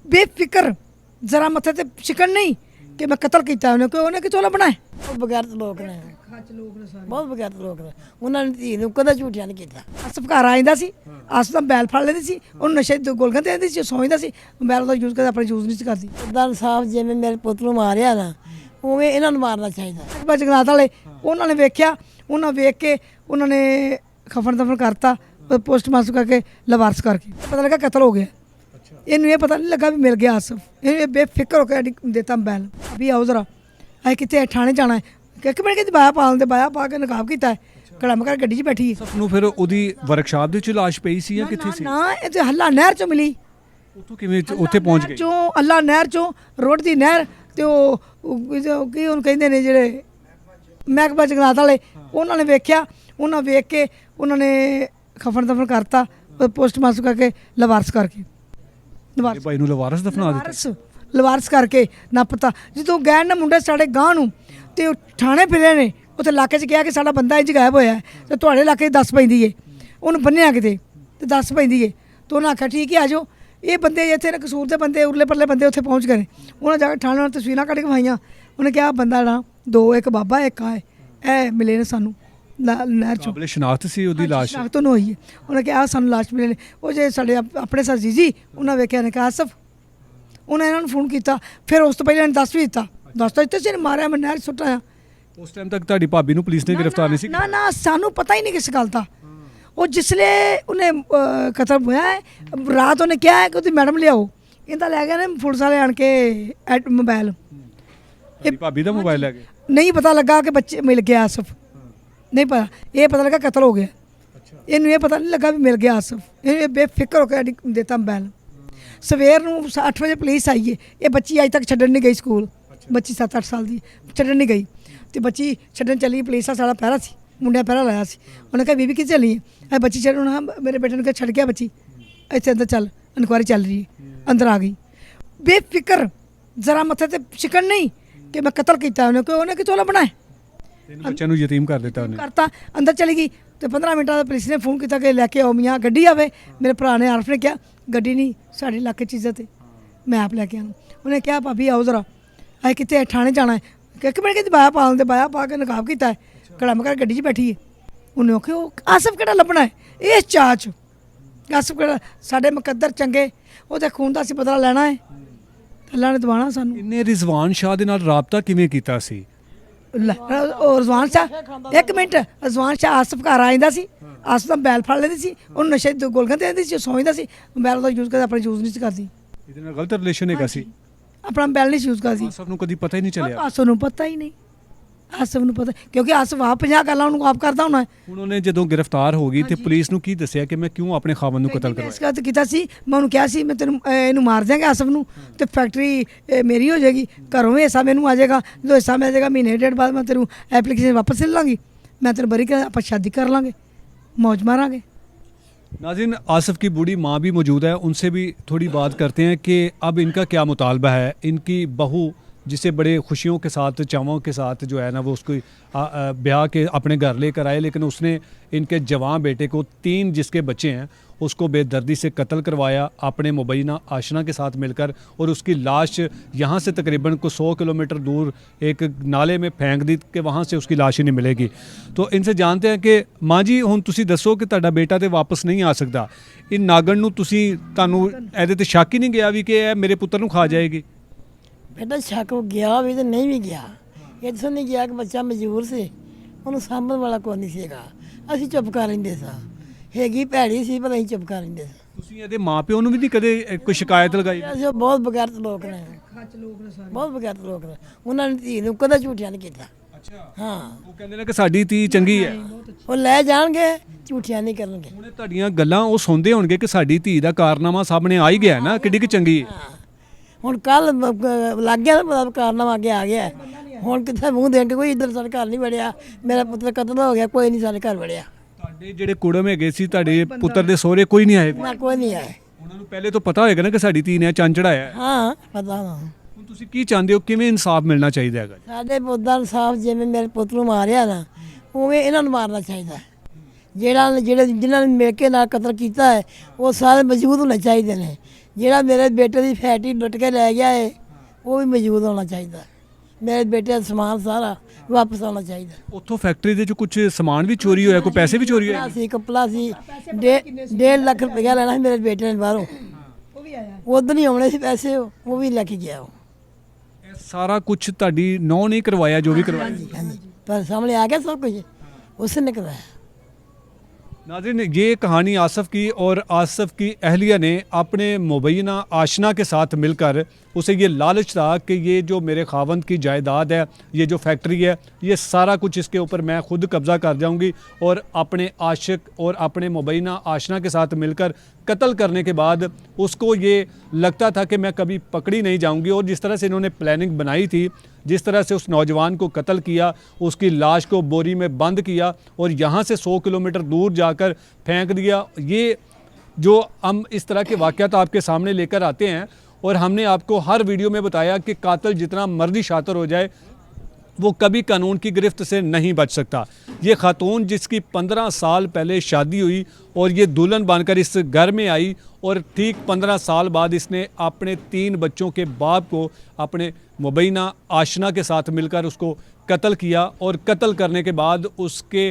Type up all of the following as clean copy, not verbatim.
बेफिक्र जरा मथे ते शिकन नहीं कि मैं कत्ल किया उन्हें कितों लभना है। बगैर लोग ने बहुत बगैर लोग ने उन्होंने धी ਨੂੰ ਕਦੇ ਝੂਠਿਆ ਨਹੀਂ ਕੀਤਾ। ਆਸਫ ਘਰ ਆ ਜਾਂਦਾ ਸੀ, ਆਸਫ ਦਾ ਮੋਬਾਈਲ ਫੜ ਲੈਂਦੀ ਸੀ, ਉਹਨੂੰ ਨਸ਼ੇ ਦੀ ਗੋਲੀਆਂ ਦੇ ਦਿੰਦੀ ਸੀ, ਸੌਂਦਾ ਸੀ, ਮੋਬਾਈਲ ਦਾ ਯੂਜ਼ ਕਰਦੇ, ਆਪਣਾ ਯੂਜ਼ ਨਹੀਂ ਸੀ ਕਰਦੀ। ਸਰਦਾਰ ਸਾਹਿਬ ਜਿਵੇਂ ਮੇਰੇ ਪੁੱਤ ਨੂੰ ਮਾਰਿਆ ਨਾ ਉਵੇਂ ਇਹਨਾਂ ਨੂੰ ਮਾਰਨਾ ਚਾਹੀਦਾ। ਜਗਨਾਥ ਵਾਲੇ ਉਹਨਾਂ ਨੇ ਵੇਖਿਆ, ਉਹਨਾਂ ਵੇਖ ਕੇ ਉਹਨਾਂ ਨੇ ਖਫਨ ਦਫਨ ਕਰਤਾ, ਪੋਸਟਮਾਰਟਮ ਕਰਕੇ ਲਵਾਰਸ ਕਰਕੇ ਪਤਾ ਲੱਗਾ ਕਤਲ ਹੋ ਗਿਆ। ਇਹਨੂੰ ਇਹ ਪਤਾ ਨਹੀਂ ਲੱਗਾ ਵੀ ਮਿਲ ਗਿਆ ਆਸਫ। ਇਹ ਬੇਫਿਕਰ ਹੋ ਕੇ ਦੇਤਾ ਮੋਬਾਈਲ ਵੀ ਆਓ ਜ਼ਰਾ ਅਸੀਂ ਕਿੱਥੇ ਥਾਣੇ ਜਾਣਾ ਹੈ ਕਿ ਮਿੰਟ ਕਿ ਬਾਇਆ ਪਾ ਲੈਂਦੇ, ਬਾਇਆ ਪਾ ਕੇ ਨਕਾਬ ਕੀਤਾ ਹੈ, ਕੜਮ ਕਰ ਗੱਡੀ 'ਚ ਬੈਠੀ ਹੈ। ਸਭ ਨੂੰ ਫਿਰ ਉਹਦੀ ਵਰਕਸ਼ਾਪ ਦੇ ਵਿੱਚ ਲਾਸ਼ ਪਈ ਸੀ ਜਾਂ ਕਿੱਥੇ ਸੀ? ਨਾ ਇਹ ਤੇ ਹੱਲਾ ਨਹਿਰ 'ਚੋਂ ਮਿਲੀ। ਉੱਥੋਂ ਕਿਵੇਂ ਉੱਥੇ ਪਹੁੰਚ ਗਏ? ਚੋਂ ਅੱਲਾ ਨਹਿਰ 'ਚੋਂ ਰੋਡ ਦੀ ਨਹਿਰ ਤੇ ਉਹ ਕੀ ਉਹਨੂੰ ਕਹਿੰਦੇ ਨੇ ਜਿਹੜੇ ਮਹਿਕਮਾ ਜਗਨਾਥ ਵਾਲੇ, ਉਹਨਾਂ ਨੇ ਵੇਖਿਆ, ਉਹਨਾਂ ਵੇਖ ਕੇ ਉਹਨਾਂ ਨੇ ਖਫਨ ਦਫਨ ਕਰਤਾ, ਪੋਸਟਮਾਰਟਮ ਕਰਕੇ ਲਵਾਰਸ ਕਰਕੇ ਇਹ ਭਾਈ ਨੂੰ ਲਵਾਰਸ ਦਫਨਾ ਦਿੱਤਾ। ਲਵਾਰਸ ਕਰਕੇ ਨਾ ਪਤਾ ਜਦੋਂ ਗਏ ਨਾ ਮੁੰਡੇ ਸਾਡੇ ਗਾਂ ਨੂੰ ਤੇ ਉਹ ਥਾਣੇ ਫਿਰੇ ਨੇ, ਉੱਥੇ ਇਲਾਕੇ 'ਚ ਕਿਹਾ ਕਿ ਸਾਡਾ ਬੰਦਾ ਇੰਜ ਗਾਇਬ ਹੋਇਆ ਤੇ ਤੁਹਾਡੇ ਇਲਾਕੇ 'ਚ ਦੱਸ ਪੈਂਦੀ ਏ, ਉਹਨੂੰ ਬੰਨਿਆ ਕਿਤੇ ਤੇ ਦੱਸ ਪੈਂਦੀ ਏ। ਤੇ ਉਹਨਾਂ ਆਖਿਆ ਠੀਕ ਹੈ ਆ ਜਾਓ। ਇਹ ਬੰਦੇ ਇੱਥੇ ਨਾ ਕਸੂਰ ਦੇ ਬੰਦੇ ਉਰਲੇ ਪਰਲੇ ਬੰਦੇ ਉੱਥੇ ਪਹੁੰਚ ਗਏ। ਉਹਨਾਂ ਜਾ ਕੇ ਥਾਣੇ ਨਾਲ ਤਸਵੀਰਾਂ ਕੱਢ ਕੇ ਵਿਖਾਈਆਂ। ਉਹਨੇ ਕਿਹਾ ਬੰਦਾ ਨਾ ਦੋ, ਇੱਕ ਬਾਬਾ ਇੱਕ ਆਏ, ਇਹ ਮਿਲੇ ਨੇ ਸਾਨੂੰ ਨਹਿਰ 'ਚੋਂ। ਸ਼ਨਾਖਤ ਸੀ ਉਹਦੀ ਲਾਸ਼? ਸ਼ਨਾਖਤ ਉਹਨੂੰ ਹੋਈ ਹੈ। ਉਹਨੇ ਕਿਹਾ ਸਾਨੂੰ ਲਾਸ਼ ਮਿਲੇ ਨੇ। ਉਹ ਜੇ ਸਾਡੇ ਆਪਣੇ ਸਰ ਜੀ ਉਹਨਾਂ ਵੇਖਿਆ ਨੇ ਕਿਹਾ ਆਸਫ, ਉਹਨਾਂ ਇਹਨਾਂ ਨੂੰ ਫੋਨ ਕੀਤਾ। ਫਿਰ ਉਸ ਤੋਂ ਪਹਿਲਾਂ ਇਹਨੇ ਦੱਸ ਵੀ ਦਿੱਤਾ, ਦੱਸ ਤਾਂ ਦਿੱਤਾ ਸੀ ਇਹਨੇ ਮਾਰਿਆ, ਮੈਂ ਨਹਿਰ 'ਚ ਸੁੱਟਾਇਆ। ਉਸ ਟਾਈਮ ਤੱਕ ਤੁਹਾਡੀ ਭਾਬੀ ਨੂੰ ਪੁਲਿਸ ਨੇ ਗ੍ਰਿਫਤਾਰ ਨਹੀਂ ਸੀ? ਨਾ ਸਾਨੂੰ ਪਤਾ ਹੀ ਨਹੀਂ ਕਿਸ ਗੱਲ ਦਾ। ਉਹ ਜਿਸਲੇ ਉਹਨੇ ਕਤਲ ਹੋਇਆ ਹੈ, ਰਾਤ ਉਹਨੇ ਕਿਹਾ ਹੈ ਕਿ ਉਹਦੀ ਮੈਡਮ ਲਿਆਓ, ਇਹਦਾ ਲੈ ਗਏ ਨੇ ਪੁਲਿਸ ਵਾਲੇ ਆਣ ਕੇ ਮੋਬਾਈਲ। ਇਹ ਭਾਬੀ ਦਾ ਮੋਬਾਈਲ ਲੈ ਗਏ? ਨਹੀਂ ਪਤਾ ਲੱਗਾ ਕਿ ਬੱਚੇ ਮਿਲ ਗਿਆ ਆਸਫ, ਨਹੀਂ ਪਤਾ। ਇਹ ਪਤਾ ਲੱਗਾ ਕਤਲ ਹੋ ਗਿਆ। ਇਹਨੂੰ ਇਹ ਪਤਾ ਨਹੀਂ ਲੱਗਾ ਵੀ ਮਿਲ ਗਿਆ ਆਸਫ। ਇਹ ਬੇਫਿਕਰ ਹੋ ਕੇ ਦੇਤਾ ਮੋਬਾਈਲ। ਸਵੇਰ ਨੂੰ 8 ਵਜੇ ਪੁਲਿਸ ਆਈ ਹੈ। ਇਹ ਬੱਚੀ ਅੱਜ ਤੱਕ ਛੱਡਣ ਨਹੀਂ ਗਈ ਸਕੂਲ। ਬੱਚੀ 7-8 ਸਾਲ ਦੀ ਛੱਡਣ ਨਹੀਂ ਗਈ ਤੇ ਬੱਚੀ ਛੱਡਣ ਚੱਲੀ। ਪੁਲਿਸ ਦਾ ਸਾਡਾ ਪਹਿਰਾ ਸੀ, ਮੁੰਡਿਆਂ ਪਹਿਰਾ ਲਾਇਆ ਸੀ। ਉਹਨੇ ਕਿਹਾ ਬੀਬੀ ਕਿੱਥੇ ਚੱਲੀ ਹੈ? ਇਹ ਬੱਚੀ ਛੱਡਣ, ਹਾਂ ਮੇਰੇ ਬੇਟੇ ਨੂੰ ਕਿਹਾ ਛੱਡ ਗਿਆ ਬੱਚੀ, ਇੱਥੇ ਅੰਦਰ ਚੱਲ, ਇਨਕੁਆਇਰੀ ਚੱਲ ਰਹੀ ਹੈ। ਅੰਦਰ ਆ ਗਈ ਬੇਫਿਕਰ ਜ਼ਰਾ ਮੱਥੇ ਤੇ ਸ਼ਿਕਨ ਨਹੀਂ ਕਿ ਮੈਂ ਕਤਲ ਕੀਤਾ ਉਹਨੇ ਕਿਤੋਂ ਲੱਭਣਾ ਹੈ। ਬੱਚਿਆਂ ਨੂੰ ਯਤੀਮ ਕਰ ਦਿੱਤਾ ਉਹਨੇ। ਕਰਤਾ, ਅੰਦਰ ਚਲੀ ਗਈ ਤੇ 15 ਮਿੰਟਾਂ ਦਾ ਪੁਲਿਸ ਨੇ ਫੋਨ ਕੀਤਾ ਕਿ ਲੈ ਕੇ ਆਓ ਮੀਆਂ, ਗੱਡੀ ਆਵੇ। ਮੇਰੇ ਭਰਾ ਨੇ ਆਰਫ ਨੇ ਕਿਹਾ ਗੱਡੀ ਨਹੀਂ, ਸਾਡੇ ਇਲਾਕੇ 'ਚ ਇੱਜ਼ਤ ਹੈ, ਮੈਂ ਆਪ ਲੈ ਕੇ ਆਉਂ। ਉਹਨੇ ਕਿਹਾ ਭਾਬੀ ਆਓ ਜ਼ਰਾ ਅਸੀਂ ਕਿੱਥੇ ਥਾਣੇ ਜਾਣਾ ਹੈ ਕਿ ਮਿੰਟ ਕਿ ਬਾਇਆ ਪਾ ਲੈਂਦੇ, ਬਾਇਆ ਪਾ ਕੇ ਨਕਾਬ ਕੀਤਾ ਹੈ, ਕੜਮ ਕਰ ਗੱਡੀ 'ਚ ਬੈਠੀ ਹੈ। ਉਹਨੇ ਆਖਿਆ ਉਹ ਆਸਫ ਕਿਹੜਾ ਲੱਭਣਾ ਹੈ ਇਸ ਚਾਹ 'ਚ? ਆਸਫ ਕਿਹੜਾ? ਸਾਡੇ ਮੁਕੱਦਰ ਚੰਗੇ, ਉਹਦੇ ਖੂਨ ਦਾ ਅਸੀਂ ਬਦਲਾ ਲੈਣਾ ਹੈ, ਅੱਲਾ ਨੇ ਦਵਾਣਾ ਸਾਨੂੰ। ਇਹਨੇ ਰਿਜ਼ਵਾਨ ਸ਼ਾਹ ਦੇ ਨਾਲ ਰਾਬਤਾ ਕਿਵੇਂ ਕੀਤਾ ਸੀ? ਉਹ ਰਜ਼ਵਾਨ ਸ਼ਾਹ, ਇੱਕ ਮਿੰਟ, ਰਜ਼ਵਾਨ ਸ਼ਾਹ ਆਸਫ ਘਰ ਆ ਜਾਂਦਾ ਸੀ, ਆਸਫ ਦਾ ਮੋਬਾਈਲ ਫੜ ਲੈਂਦੀ ਸੀ, ਉਹਨੂੰ ਨਸ਼ੇ ਦੀ ਗੋਲੀਆਂ ਦੇ ਦਿੰਦੀ ਸੀ, ਸੌਂਦਾ ਸੀ, ਮੋਬਾਈਲ ਦਾ ਯੂਜ਼ ਕਰਦੇ, ਆਪਣਾ ਯੂਜ਼ ਨਹੀਂ ਸੀ ਕਰਦੀ। ਇਹਦੇ ਨਾਲ ਗਲਤ ਰਿਲੇਸ਼ਨ ਹੈਗਾ ਸੀ? ਆਪਣਾ ਮੋਬਾਈਲ ਨਹੀਂ ਯੂਜ਼ ਕਰਦੀ। ਆਸਫ ਨੂੰ ਕਦੀ ਪਤਾ ਹੀ ਨਹੀਂ ਚੱਲਿਆ? ਆਸਫ ਨੂੰ ਪਤਾ ਹੀ ਨਹੀਂ, ਆਸਫ ਨੂੰ ਪਤਾ ਕਿਉਂਕਿ ਆਸਫ ਆਪ 50 ਗੱਲਾਂ ਉਹਨੂੰ ਆਪ ਕਰਦਾ ਹੋਣਾ। ਹੁਣ ਉਹਨੇ ਜਦੋਂ ਗ੍ਰਿਫਤਾਰ ਹੋ ਗਈ ਤੇ ਪੁਲਿਸ ਨੂੰ ਕੀ ਦੱਸਿਆ ਕਿ ਮੈਂ ਕਿਉਂ ਆਪਣੇ ਖਾਵਨ ਨੂੰ ਕਤਲ ਕਰਵਾਇਆ? ਇਸ ਗੱਲ ਕੀਤਾ ਸੀ, ਮੈਂ ਉਹਨੂੰ ਕਿਹਾ ਸੀ ਮੈਂ ਤੈਨੂੰ ਇਹਨੂੰ ਮਾਰ ਦਿਆਂਗਾ ਆਸਫ ਨੂੰ ਤੇ ਫੈਕਟਰੀ ਮੇਰੀ ਹੋ ਜਾਏਗੀ, ਘਰੋਂ ਹਿੱਸਾ ਮੈਨੂੰ ਆ ਜਾਏਗਾ, ਜਦੋਂ ਹਿੱਸਾ ਮਿਲ ਜਾਏਗਾ ਮਹੀਨੇ ਡੇਢ ਬਾਅਦ ਮੈਂ ਤੈਨੂੰ ਐਪਲੀਕੇਸ਼ਨ ਵਾਪਸ ਲੈ ਲਾਂਗੀ, ਮੈਂ ਤੈਨੂੰ ਬਰੀ ਕਰ, ਆਪਾਂ शादी कर लांगे, मौज मारांगे। नाज़रीन, आसिफ की बूढ़ी माँ भी मौजूद है, उनसे भी थोड़ी बात करते हैं कि अब इनका क्या मुतालबा है। इनकी बहू जिसे बड़े खुशियों के साथ, चावों के साथ जो है ना वो उसको ब्याह के अपने घर लेकर आए, लेकिन उसने इनके जवान बेटे को 3 जिसके बच्चे हैं उसको बेदर्दी से कत्ल करवाया अपने मुबैना आशना के साथ मिलकर, और उसकी लाश यहाँ से तकरीबन को 100 किलोमीटर दूर एक नाले में फेंक दी कि वहाँ से उसकी लाश ही नहीं मिलेगी। तो इनसे जानते हैं कि माँ जी हुण तुसी दसो कि तुहाडा बेटा तो वापस नहीं आ सकता, इन नागण नूं तुसी तुहानूं इहदे ते शक ही नहीं गया भी कि यह मेरे पुत्र नूं खा जाएगी? बेटा शक गया भी तो नहीं भी गया, इत्थों नहीं गया कि बच्चा मजबूर से ਉਹਨੂੰ ਸਾਂਭਣ ਵਾਲਾ ਕੋਈ ਨਹੀਂ ਸੀਗਾ। ਅਸੀਂ ਚੁੱਪ ਕਰ ਲੈਂਦੇ ਸਾਂ, ਹੈਗੀ ਭੈੜੀ ਸੀ ਪਰ ਅਸੀਂ ਚੁੱਪ ਕਰ ਲੈਂਦੇ ਸਾਂ। ਤੁਸੀਂ ਇਹਦੇ ਮਾਪਿਓ ਨੂੰ ਵੀ ਨਹੀਂ ਕਦੇ ਕੋਈ ਸ਼ਿਕਾਇਤ ਲਗਾਈ? ਅਸੀਂ ਬਹੁਤ ਬਗੈਰਤ ਲੋਕ ਨੇ, ਬਹੁਤ ਬਗੈਰਤ ਲੋਕ ਨੇ, ਉਹਨਾਂ ਨੇ ਧੀ ਨੂੰ ਕਦੇ ਝੂਠਿਆ ਨਹੀਂ ਕੀਤਾ। ਅੱਛਾ, ਹਾਂ, ਉਹ ਕਹਿੰਦੇ ਨੇ ਕਿ ਸਾਡੀ ਧੀ ਚੰਗੀ ਹੈ, ਉਹ ਲੈ ਜਾਣਗੇ, ਝੂਠਿਆ ਨਹੀਂ ਕਰਨਗੇ। ਹੁਣ ਤੁਹਾਡੀਆਂ ਗੱਲਾਂ ਉਹ ਸੁਣਦੇ ਹੋਣਗੇ ਕਿ ਸਾਡੀ ਧੀ ਦਾ ਕਾਰਨਾਮਾ ਸਾਹਮਣੇ ਆ ਹੀ ਗਿਆ ਨਾ, ਕਿੱਡੀ ਕਿ ਚੰਗੀ ਹੈ। ਹੁਣ ਕੱਲ ਲੱਗ ਗਿਆ ਨਾ ਕਾਰਨਾਮਾ ਅੱਗੇ ਆ ਗਿਆ, ਹੁਣ ਕਿੱਥੇ ਮੂੰਹ ਦੇਣ ਕੇ ਕੋਈ ਇੱਧਰ ਸਾਡੇ ਘਰ ਨਹੀਂ ਵੜਿਆ, ਮੇਰਾ ਪੁੱਤਰ ਕਤਲ ਹੋ ਗਿਆ, ਕੋਈ ਨਹੀਂ ਸਾਡੇ ਘਰ ਵੜਿਆ। ਤੁਹਾਡੇ ਜਿਹੜੇ ਕੁੜਮ ਹੈਗੇ ਸੀ ਤੁਹਾਡੇ ਪੁੱਤਰ ਦੇ ਸਹੁਰੇ ਕੋਈ ਨਹੀਂ ਆਏ? ਨਾ ਕੋਈ ਨਹੀਂ ਆਏ। ਉਹਨਾਂ ਨੂੰ ਪਹਿਲੇ ਤੋਂ ਪਤਾ ਹੋਏਗਾ ਨਾ ਕਿ ਸਾਡੀ ਧੀ ਨੇ ਚੰਨ ਚੜਾਇਆ ਹੈ। ਹਾਂ ਪਤਾ ਵਾ। ਹੁਣ ਤੁਸੀਂ ਕੀ ਚਾਹੁੰਦੇ ਹੋ, ਕਿਵੇਂ ਇਨਸਾਫ ਮਿਲਣਾ ਚਾਹੀਦਾ ਹੈਗਾ? ਸਾਡੇ ਪੁੱਤ ਦਾ ਇਨਸਾਫ ਜਿਵੇਂ ਮੇਰੇ ਪੁੱਤ ਨੂੰ ਮਾਰਿਆ ਨਾ ਉਵੇਂ ਇਹਨਾਂ ਨੂੰ ਮਾਰਨਾ ਚਾਹੀਦਾ। ਜਿਹੜੇ ਜਿਨ੍ਹਾਂ ਨੇ ਮਿਲ ਕੇ ਨਾਲ ਕਤਲ ਕੀਤਾ ਹੈ ਉਹ ਸਾਰੇ ਮੌਜੂਦ ਹੋਣੇ ਚਾਹੀਦੇ ਨੇ। ਜਿਹੜਾ ਮੇਰੇ ਬੇਟੇ ਦੀ ਫੈਕਟਰੀ ਲੁੱਟ ਕੇ ਲੈ ਗਿਆ ਹੈ ਉਹ ਵੀ ਮੌਜੂਦ ਹੋਣਾ ਚਾਹੀਦਾ। ਮੇਰੇ ਬੇਟੇ ਦਾ ਸਮਾਨ ਸਾਰਾ ਵਾਪਸ ਆਉਣਾ ਚਾਹੀਦਾ। ਉੱਥੋਂ ਫੈਕਟਰੀ ਦੇ ਚ ਕੁਝ ਸਮਾਨ ਵੀ ਚੋਰੀ ਹੋਇਆ, ਕੋਈ ਪੈਸੇ ਵੀ ਚੋਰੀ ਹੋਏ? ਸੀ ਕਪਲਾ ਸੀ 1.5 ਲੱਖ ਰੁਪਇਆ ਲੈਣਾ ਸੀ ਮੇਰੇ ਬੇਟੇ ਨੇ ਬਾਹਰੋਂ, ਉਹ ਵੀ ਆਇਆ। ਉਦੋਂ ਨਹੀਂ ਆਉਣੇ ਸੀ ਪੈਸੇ, ਉਹ ਵੀ ਲੈ ਕੇ ਗਿਆ ਉਹ। ਇਹ ਸਾਰਾ ਕੁਝ ਤੁਹਾਡੀ ਨੌ ਨਹੀਂ ਕਰਵਾਇਆ ਜੋ ਵੀ ਕਰਵਾਇਆ? ਹਾਂਜੀ, पर सामने आ गया सब कुछ उसने करवाया। नाज़रीन, ये कहानी आसफ़ की, और आसफ़ की अहलिया ने अपने मुबैना आशना के साथ मिलकर, उसे ये लालच था कि ये जो मेरे खावंद की जायदाद है, ये जो फैक्ट्री है, ये सारा कुछ इसके ऊपर मैं खुद कब्ज़ा कर जाऊंगी, और अपने आशिक और अपने मुबैना आशना के साथ मिलकर कत्ल करने के बाद उसको ये लगता था कि मैं कभी पकड़ी नहीं जाऊंगी। और जिस तरह से इन्होंने प्लानिंग बनाई थी, जिस तरह से उस नौजवान को कत्ल किया, उसकी लाश को बोरी में बंद किया और यहाँ से 100 किलोमीटर दूर जाकर फेंक दिया, ये जो हम इस तरह के वाक़यात आपके सामने लेकर आते हैं, और हमने आपको हर वीडियो में बताया कि कातिल जितना मर्जी शातिर हो जाए वो कभी कानून की गिरफ्त से नहीं बच सकता। ये खातून जिसकी 15 साल पहले शादी हुई और ये दुल्हन बनकर इस घर में आई, और ठीक 15 साल बाद इसने अपने 3 बच्चों के बाप को अपने मुबैना आशना के साथ मिलकर उसको कत्ल किया, और कत्ल करने के बाद उसके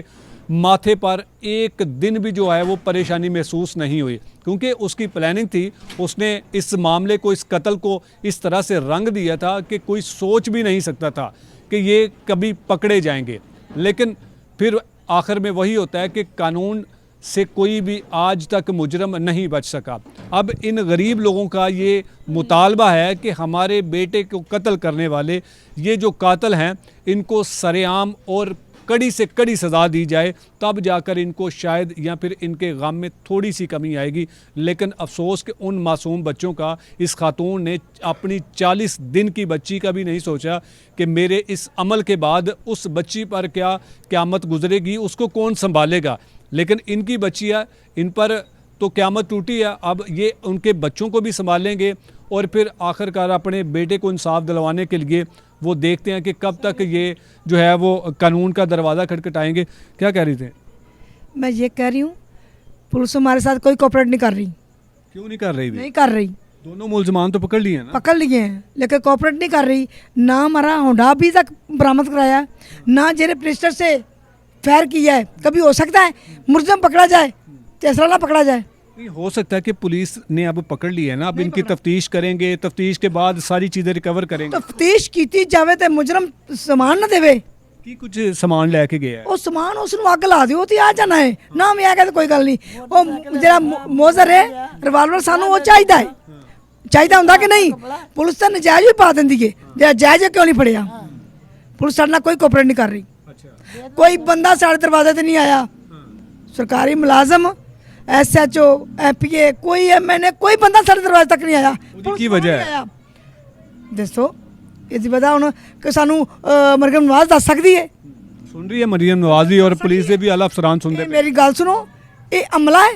माथे पर एक दिन भी जो है वो परेशानी महसूस नहीं हुई, क्योंकि उसकी प्लानिंग थी। उसने इस मामले को, इस कत्ल को इस तरह से रंग दिया था कि कोई सोच भी नहीं सकता था कि ये कभी पकड़े जाएंगे। लेकिन फिर आखिर में वही होता है कि कानून से कोई भी आज तक मुजरम नहीं बच सका। अब इन गरीब लोगों का ये मुतालबा है कि हमारे बेटे को कत्ल करने वाले ये जो कातिल हैं, इनको सरेआम और कड़ी से कड़ी सज़ा दी जाए, तब जाकर इनको शायद या फिर इनके गम में थोड़ी सी कमी आएगी। लेकिन अफसोस कि उन मासूम बच्चों का इस खातून ने अपनी 40 दिन की बच्ची का भी नहीं सोचा कि मेरे इस अमल के बाद उस बच्ची पर क्या क़यामत गुजरेगी, उसको कौन संभालेगा। लेकिन इनकी बच्ची है, इन पर तो क़यामत टूटी है। अब ये उनके बच्चों को भी संभालेंगे, और फिर आखिरकार अपने बेटे को इंसाफ दिलवाने के लिए वो देखते हैं कि कब तक ये जो है वो कानून का दरवाज़ा खटखटाएंगे। क्या कह रही थे? मैं ये कह रही हूँ, पुलिस हमारे साथ कोई कोऑपरेट नहीं कर रही। क्यों नहीं कर रही? नहीं कर रही। दोनों मुलजमान तो पकड़ लिए हैं ना? पकड़ लिए हैं, लेकिन कोऑपरेट नहीं कर रही। ना हमारा होंडा अभी तक बरामद कराया, ना जेरे प्रेस्टर से फायर किया है। कभी हो सकता है मुलजम पकड़ा जाए, तीसरा ना पकड़ा जाए। नहीं, हो सकता है कि पुलिस ने अब पकड़ ली है ना, अब इनकी तफ्तीश करेंगे, तफ्तीश के बाद सारी चीज़ें रिकवर करेंगे। तफ्तीश की जावे तो मुजरम समान ना देवे की कुछ सामान लैके गया है? ਉਹ ਸਮਾਨ ਉਸ ਨੂੰ ਅੱਗ ਲਾ ਦਿਓ ਤੇ ਆ ਜਾਣਾ ਹੈ ਨਾ। ਮੈਂ ਆ ਗਿਆ ਤਾਂ ਕੋਈ ਗੱਲ ਨਹੀਂ। ਉਹ ਜਿਹੜਾ ਮੋਜ਼ਰ ਹੈ ਰਿਵਾਲਵਰ ਸਾਨੂੰ ਉਹ ਚਾਹੀਦਾ ਹੈ, ਚਾਹੀਦਾ ਹੁੰਦਾ ਕਿ ਨਹੀਂ। ਪੁਲਿਸ ਤਾਂ ਨਜਾਇਜ਼ ਵੀ ਪਾ ਦਿੰਦੀ ਹੈ, ਜੇ ਜਾਇਜ਼ ਕਿਉਂ ਨਹੀਂ ਫੜਿਆ। ਪੁਲਿਸ ਸਾਡੇ ਨਾਲ ਕੋਈ ਕੋਆਪਰੇਟ ਨਹੀਂ ਕਰ ਰਹੀ। ਕੋਈ ਬੰਦਾ ਸਾਡੇ ਦਰਵਾਜ਼ੇ ਤੇ ਨਹੀਂ ਆਇਆ। ਸਰਕਾਰੀ ਮੁਲਾਜ਼ਮ, SHO, MPA, ਕੋਈ MNA, ਕੋਈ ਬੰਦਾ ਸਾਡੇ ਦਰਵਾਜ਼ੇ ਤੱਕ ਨਹੀਂ ਆਇਆ। ਕੀ ਵਜ੍ਹਾ ਹੈ? ਦੱਸੋ इसकी वजह हूँ कि सानू मरियम नवाज दस सकती है। सुन रही है मरियम नवाज भी, और पुलिस से भी आला अफसरान सुनते ये मेरी गल सुनो, ये अमला है,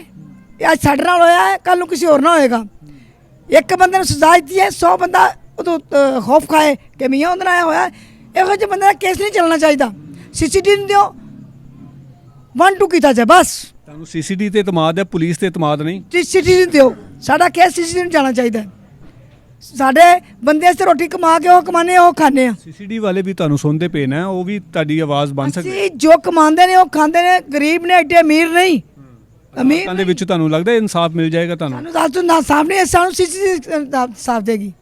ये आज साढ़े नाल होया है, कल किसी और ना होएगा। एक बंदे ने सजा दी है, 100 बंदा तो खौफ खाए कि मियाँ उधर आया होया है। ਇਹੋ ਜਿਹੇ ਬੰਦੇ ਦਾ ਕੇਸ ਨਹੀਂ ਚੱਲਣਾ ਚਾਹੀਦਾ। CCTV ਦਿਓ 1-2 ਕੀਤਾ ਜਾਏ ਬਸ। ਤੁਹਾਨੂੰ CCTV ਤੇ ਇਤਮਾਦ ਹੈ, ਪੁਲਿਸ ਤੇ ਇਤਮਾਦ ਨਹੀਂ? CCTV ਦਿਓ, ਸਾਡਾ ਕੇਸ CCTV ਨੂੰ ਜਾਣਾ ਚਾਹੀਦਾ। ਸਾਡੇ ਬੰਦੇ ਇਸ ਰੋਟੀ ਕਮਾ ਕੇ ਉਹ ਕਮਾਨੇ ਉਹ ਖਾਣੇ ਆ। CCTV ਵਾਲੇ ਵੀ ਤੁਹਾਨੂੰ ਸੁਣਦੇ ਪਏ ਨੇ, ਉਹ ਵੀ ਤੁਹਾਡੀ ਆਵਾਜ਼ ਬਣ ਸਕਦੇ। ਅਸੀਂ ਜੋ ਕਮਾਉਂਦੇ ਨੇ ਉਹ ਖਾਂਦੇ ਨੇ, ਗਰੀਬ ਨੇ, ਐਡੇ ਅਮੀਰ ਨਹੀਂ। ਅਮੀਰ ਦੇ ਵਿੱਚ ਤੁਹਾਨੂੰ ਲੱਗਦਾ ਇਨਸਾਫ ਮਿਲ ਜਾਏਗਾ? ਤੁਹਾਨੂੰ ਸਾਨੂੰ ਦੱਸ ਦੋ ਨਾ, ਸਾਹਮਣੇ ਸਾਨੂੰ CCTV ਸਾਫ ਦੇਗੀ।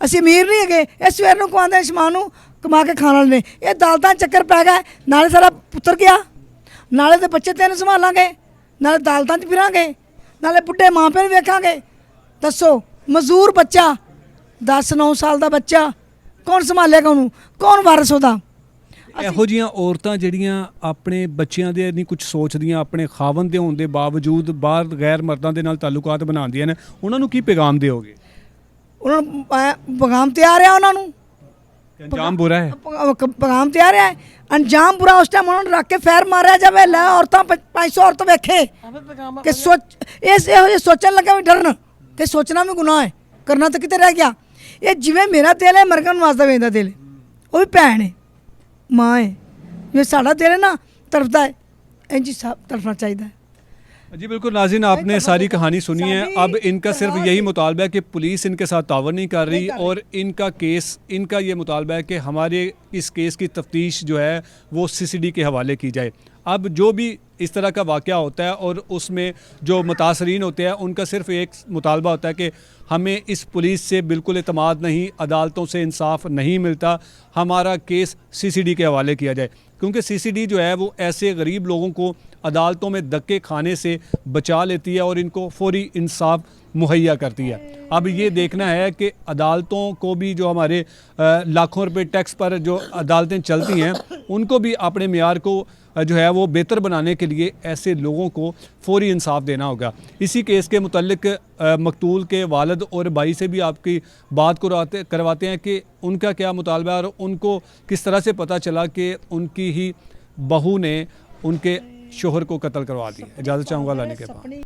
ਅਸੀਂ ਅਮੀਰ ਨਹੀਂ ਹੈਗੇ, ਇਹ ਸਵੇਰ ਨੂੰ ਕਮਾਉਂਦੇ ਸ਼ਾਮ ਨੂੰ ਕਮਾ ਕੇ ਖਾਣ ਵਾਲੇ ਨੇ। ਇਹ ਦਾਲਤਾਂ ਚੱਕਰ ਪੈ ਗਿਆ, ਨਾਲੇ ਸਾਡਾ ਪੁੱਤਰ ਗਿਆ, ਨਾਲੇ ਤੇ ਬੱਚੇ ਤੈਨੂੰ ਸੰਭਾਲਾਂਗੇ, ਨਾਲੇ ਦਾਲਤਾਂ 'ਚ ਫਿਰਾਂਗੇ, ਨਾਲੇ ਬੁੱਢੇ ਮਾਂ ਪਿਓ ਨੂੰ ਵੇਖਾਂਗੇ। ਦੱਸੋ ਮਜ਼ਦੂਰ ਬੱਚਾ 10-9 ਸਾਲ ਦਾ ਬੱਚਾ ਕੌਣ ਸੰਭਾਲੇਗਾ ਉਹਨੂੰ, ਕੌਣ ਵਾਰਿਸ ਉਹਦਾ। ਇਹੋ ਜਿਹੀਆਂ ਔਰਤਾਂ ਜਿਹੜੀਆਂ ਆਪਣੇ ਬੱਚਿਆਂ ਦੇ ਨਹੀਂ ਕੁਝ ਸੋਚਦੀਆਂ, ਆਪਣੇ ਖਾਵਨ ਦੇ ਹੋਣ ਦੇ ਬਾਵਜੂਦ ਬਾਹਰ ਗੈਰ ਮਰਦਾਂ ਦੇ ਨਾਲ ਤਾਲੁਕਾਤ ਬਣਾਉਂਦੀਆਂ ਨੇ, ਉਹਨਾਂ ਨੂੰ ਕੀ ਪੈਗਾਮ ਦਿਓਗੇ? ਉਹਨਾਂ ਨੂੰ ਪੈਗਾਮ ਤਿਆਰ ਹੈ, ਉਹਨਾਂ ਨੂੰ ਅੰਜਾਮ ਬੁਰਾ ਹੈ। ਪੈਗਾਮ ਤਿਆਰ ਹੈ, ਅੰਜਾਮ ਬੁਰਾ। ਉਸ ਟਾਈਮ ਉਹਨਾਂ ਨੂੰ ਰੱਖ ਕੇ ਫੈਰ ਮਾਰਿਆ ਜਾਵੇ। ਲੈ ਔਰਤਾਂ 500 ਔਰਤ ਵੇਖੇ ਕਿ ਸੋਚ ਇਸ ਇਹੋ ਜਿਹੇ ਸੋਚਣ ਲੱਗਾ ਵੀ ਡਰਨ, ਤੇ ਸੋਚਣਾ ਵੀ ਗੁਨਾਹ ਹੈ, ਕਰਨਾ ਤਾਂ ਕਿਤੇ ਰਹਿ ਗਿਆ। ਇਹ ਜਿਵੇਂ ਮੇਰਾ ਦਿਲ ਹੈ, ਮਰਗਨ ਨਵਾਜ਼ ਦਾ ਵੇਂਦਾ ਦਿਲ, ਉਹ ਵੀ ਭੈਣ ਹੈ, ਮਾਂ ਹੈ। ਜਿਵੇਂ ਸਾਡਾ ਦਿਲ ਹੈ ਨਾ ਤੜਫਦਾ ਹੈ, ਇੰਝ ਤੜਫਣਾ ਚਾਹੀਦਾ ਹੈ। जी बिल्कुल नाज़रीन, आपने सारी कहानी सुनी है। अब इनका सिर्फ यही मुतालबा है कि पुलिस इनके साथ तावन नहीं कर रही और इनका केस, इनका ये मुतालबा है कि हमारे इस केस की तफ्तीश जो है वो CCD के हवाले की जाए। अब जो भी इस तरह का वाक़या होता है और उसमें जो मुतासरीन होते हैं उनका सिर्फ एक मुतालबा होता है कि हमें इस पुलिस से बिल्कुल एतमाद नहीं, अदालतों से इंसाफ नहीं मिलता, हमारा केस CCD के हवाले किया जाए। क्योंकि CCD जो है वो ऐसे गरीब लोगों को अदालतों में धक्के खाने से बचा लेती है और इनको फौरी इंसाफ मुहैया करती है। अब ये देखना है कि अदालतों को भी, जो हमारे लाखों रुपए टैक्स पर जो अदालतें चलती हैं, उनको भी अपने मेयार को जो है वो बेहतर बनाने के लिए ऐसे लोगों को फौरी इंसाफ देना होगा। इसी केस के मुतल्लिक मकतूल के वालिद और भाई से भी आपकी बात करवाते हैं कि उनका क्या मुतालबा है और उनको किस तरह से पता चला कि उनकी ही बहू ने उनके शोहर को कत्ल करवा दिया। इजाज़त चाहूँगा लाने के बाद।